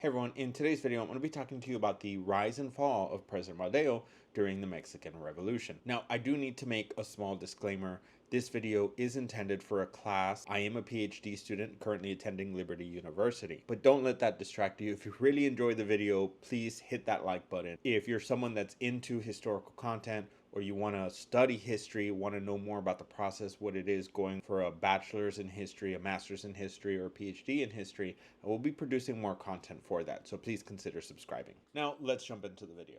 Hey everyone, in today's video I'm going to be talking to you about the rise and fall of President Madero during the Mexican Revolution. Now, I do need to make a small disclaimer. This video is intended for a class. I am a PhD student currently attending Liberty University, but don't let that distract you. If you really enjoyed the video, please hit that like button. If you're someone that's into historical content, or you want to study history, want to know more about the process, what it is going for a bachelor's in history, a master's in history, or a PhD in history, I will be producing more content for that, so please consider subscribing. Now, let's jump into the video.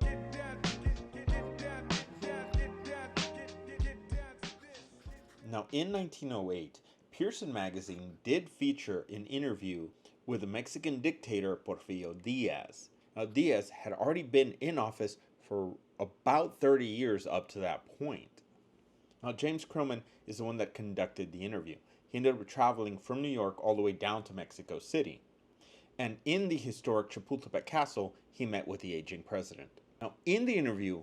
Now, in 1908, Pearson Magazine did feature an interview with the Mexican dictator Porfirio Diaz. Now, Diaz had already been in office for about 30 years up to that point. Now, James Krillman is the one that conducted the interview. He ended up traveling from New York all the way down to Mexico City. And in the historic Chapultepec Castle, he met with the aging president. Now, in the interview,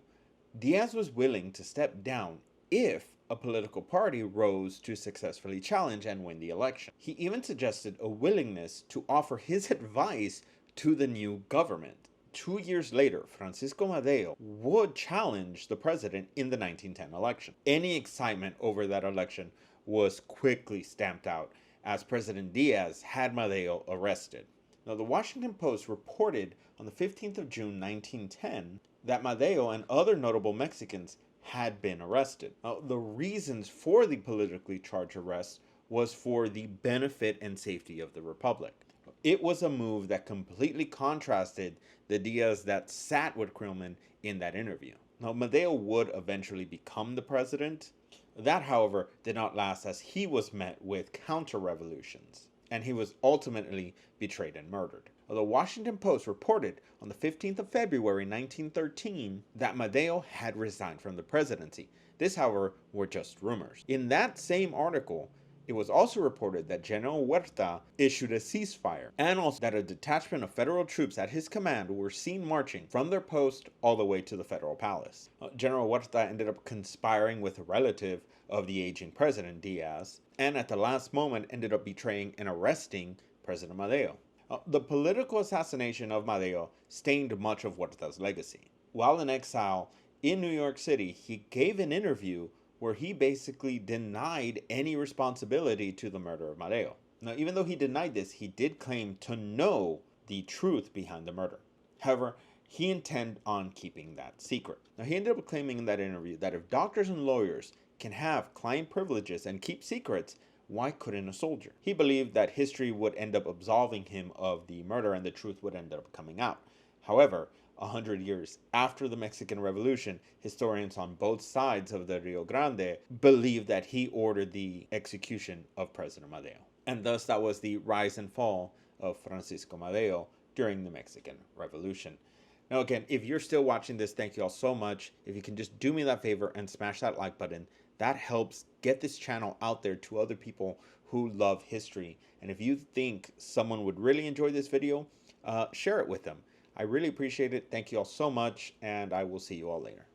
Diaz was willing to step down if a political party rose to successfully challenge and win the election. He even suggested a willingness to offer his advice to the new government. 2 years later, Francisco Madero would challenge the president in the 1910 election. Any excitement over that election was quickly stamped out as President Diaz had Madero arrested. Now, the Washington Post reported on the 15th of June 1910 that Madero and other notable Mexicans had been arrested. Now, the reasons for the politically charged arrest was for the benefit and safety of the Republic. It was a move that completely contrasted the Diaz that sat with Krillman in that interview. Now, Madero would eventually become the president. That, however, did not last as he was met with counter-revolutions, and he was ultimately betrayed and murdered. The Washington Post reported on the 15th of February 1913 that Madero had resigned from the presidency. This, however, were just rumors. In that same article, it was also reported that General Huerta issued a ceasefire, and also that a detachment of federal troops at his command were seen marching from their post all the way to the federal palace. General Huerta ended up conspiring with a relative of the aging President Diaz, and at the last moment ended up betraying and arresting President Madero. The political assassination of Madero stained much of Huerta's legacy. While in exile in New York City, he gave an interview where he basically denied any responsibility to the murder of Madero. Now, even though he denied this, he did claim to know the truth behind the murder. However, he intended on keeping that secret. Now, he ended up claiming in that interview that if doctors and lawyers can have client privileges and keep secrets, why couldn't a soldier? He believed that history would end up absolving him of the murder and the truth would end up coming out. However, 100 years after the Mexican Revolution, historians on both sides of the Rio Grande believe that he ordered the execution of President Madero. And thus that was the rise and fall of Francisco Madero during the Mexican Revolution. Now again, if you're still watching this, thank you all so much. If you can just do me that favor and smash that like button, that helps get this channel out there to other people who love history. And if you think someone would really enjoy this video, share it with them. I really appreciate it. Thank you all so much, and I will see you all later.